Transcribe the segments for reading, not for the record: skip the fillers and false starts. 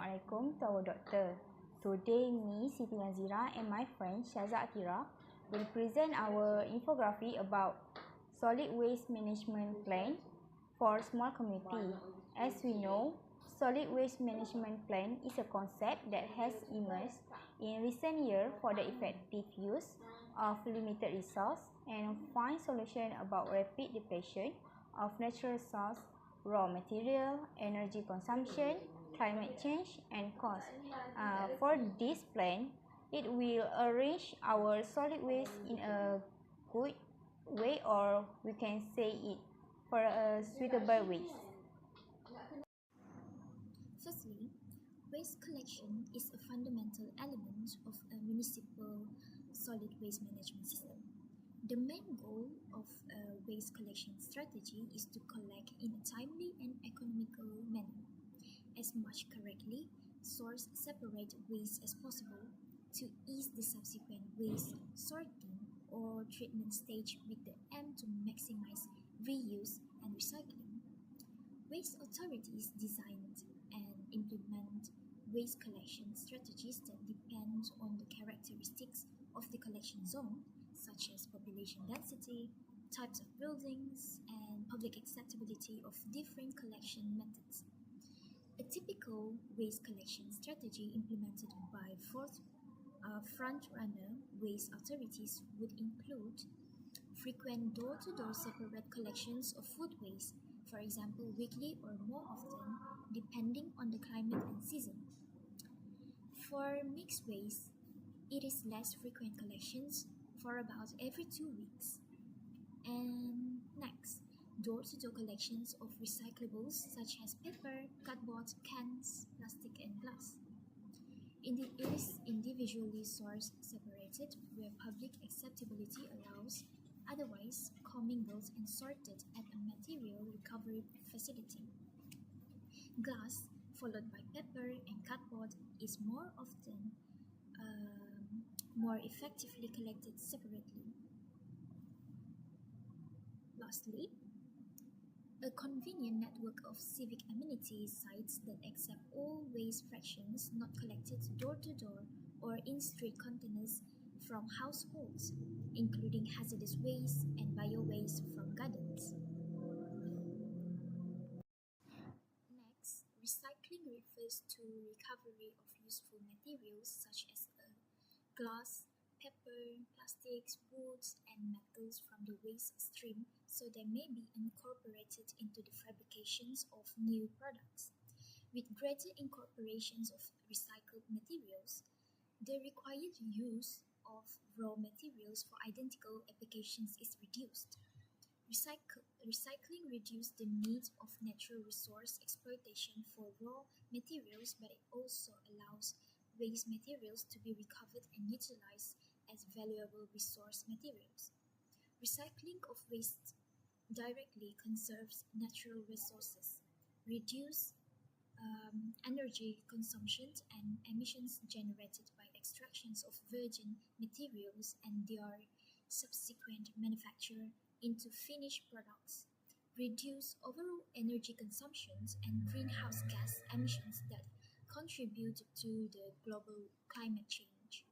Assalamualaikum to our doctor. Today, me, Siti NAZIRAH and my friend SYAZA ATHIRAH will present our infographic about solid waste management plan for small community. As we know, solid waste management plan is a concept that has emerged in recent years for the effective use of limited resource and find solution about rapid depletion of natural resource, raw material, energy consumption, climate change, and cost. For this plan, it will arrange our solid waste in a good way, or we can say it for a suitable way. Firstly, waste collection is a fundamental element of a municipal solid waste management system. The main goal of a waste collection strategy is to collect in a timely and economical manner, as much correctly source separate waste as possible to ease the subsequent waste sorting or treatment stage with the aim to maximize reuse and recycling. Waste authorities designed and implement waste collection strategies that depend on the characteristics of the collection zone, such as population density, types of buildings, and public acceptability of different collection methods. A typical waste collection strategy implemented by front-runner waste authorities would include frequent door-to-door separate collections of food waste, for example weekly or more often, depending on the climate and season. For mixed waste, it is less frequent collections for about every 2 weeks. And next, door-to-door collections of recyclables such as paper, cardboard, cans, plastic, and glass. It is individually sourced separated where public acceptability allows, otherwise commingled and sorted at a material recovery facility. Glass, followed by paper and cardboard, is more often more effectively collected separately. Lastly, a convenient network of civic amenity sites that accept all waste fractions not collected door-to-door or in street containers from households, including hazardous waste and bio-waste from gardens. Next, recycling refers to recovery of useful materials such as glass, paper, plastics, woods, and metals from the waste stream so they may be incorporated into the fabrications of new products. With greater incorporations of recycled materials, the required use of raw materials for identical applications is reduced. Recycling reduces the need of natural resource exploitation for raw materials, but it also allows waste materials to be recovered and utilized as valuable resource materials. Recycling of waste directly conserves natural resources, reduces energy consumption and emissions generated by extractions of virgin materials and their subsequent manufacture into finished products, reduce overall energy consumptions and greenhouse gas emissions that contribute to the global climate change,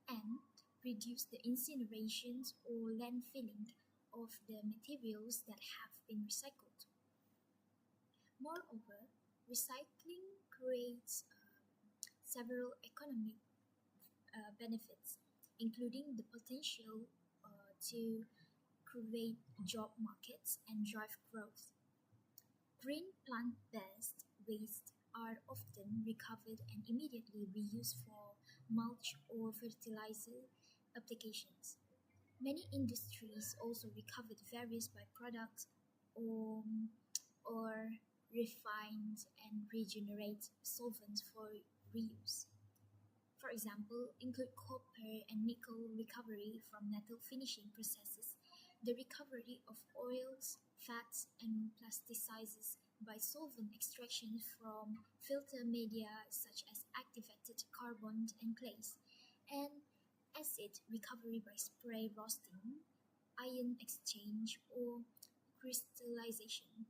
and reduce the incinerations or landfilling of the materials that have been recycled. Moreover, recycling creates several economic benefits, including the potential to create job markets and drive growth. Green plant-based waste are often recovered and immediately reused for mulch or fertilizer applications. Many industries also recover various byproducts or refined and regenerate solvents for reuse. For example, include copper and nickel recovery from metal finishing processes, the recovery of oils, fats, and plasticizers by solvent extraction from filter media such as activated carbon and clays, and acid recovery by spray roasting, ion exchange, or crystallization.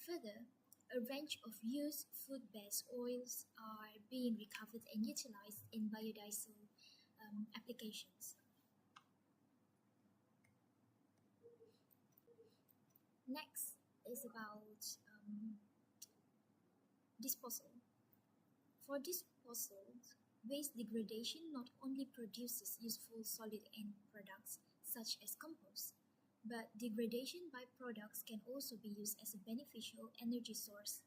Further, a range of used food-based oils are being recovered and utilized in biodiesel applications. Next is about disposal. For disposal, waste degradation not only produces useful solid end products such as compost, but degradation byproducts can also be used as a beneficial energy source.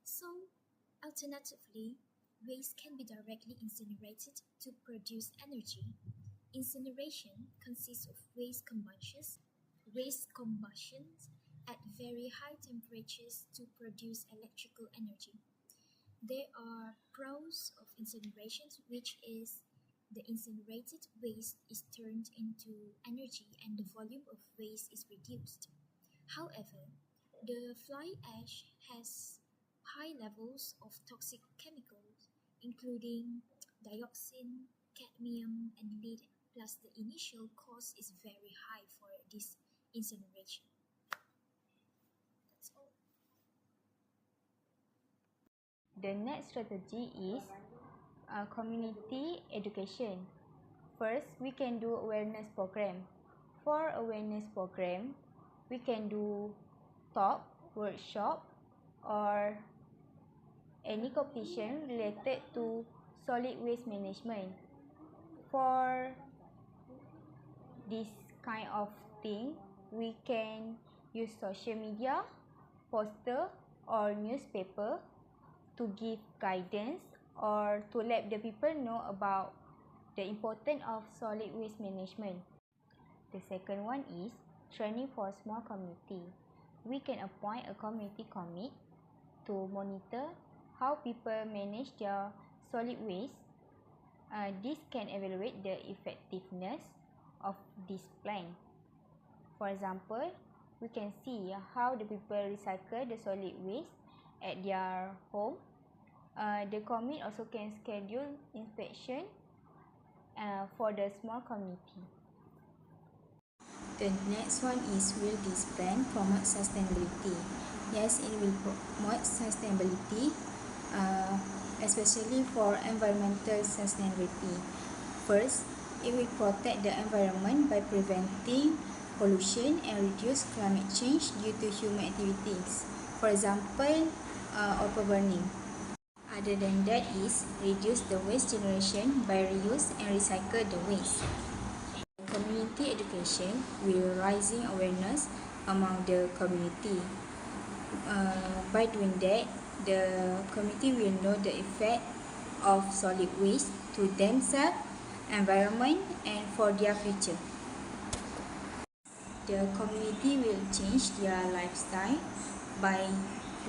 So, alternatively, waste can be directly incinerated to produce energy. Incineration consists of waste combustions at very high temperatures to produce electrical energy. There are pros of incineration, which is the incinerated waste is turned into energy and the volume of waste is reduced. However, the fly ash has high levels of toxic chemicals, including dioxin, cadmium, and lead, plus the initial cost is very high for this incineration. That's all. The next strategy is community education. First, we can do awareness program. For awareness program, we can do talk, workshop, or any competition related to solid waste management. For this kind of thing, we can use social media, poster, or newspaper to give guidance or to let the people know about the importance of solid waste management. The second one is training for small community. We can appoint a community committee to monitor how people manage their solid waste. This can evaluate the effectiveness of this plan. For example, we can see how the people recycle the solid waste at their home. The committee also can schedule inspection for the small community. The next one is, will this plan promote sustainability? Yes, it will promote sustainability, especially for environmental sustainability. First, it will protect the environment by preventing pollution and reduce climate change due to human activities. For example, overburning. Other than that is reduce the waste generation by reuse and recycle the waste. Community education will raising awareness among the community. By doing that, the community will know the effect of solid waste to themselves, environment, and for their future. The community will change their lifestyle by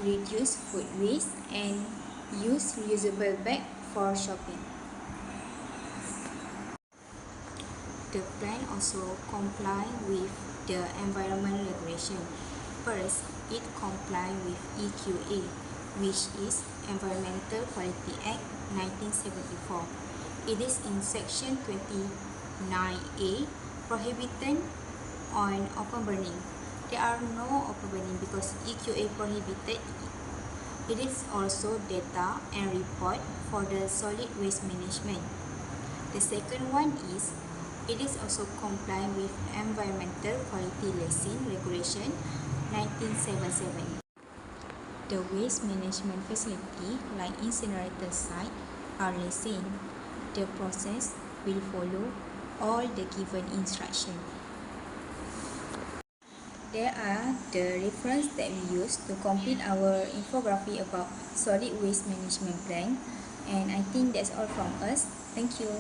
reduce food waste and use reusable bag for shopping. The plan also comply with the environment regulation. First, it comply with EQA, which is Environmental Quality Act 1974. It is in section 29A, prohibited on open burning. There are no open burning because EQA prohibited it. It is also data and report for the solid waste management. The second one is, it is also comply with Environmental Quality License Regulation 1977. The waste management facility like incinerator site are licensed. The process will follow all the given instructions. There are the references that we use to complete our infographic about solid waste management plan, and I think that's all from us. Thank you.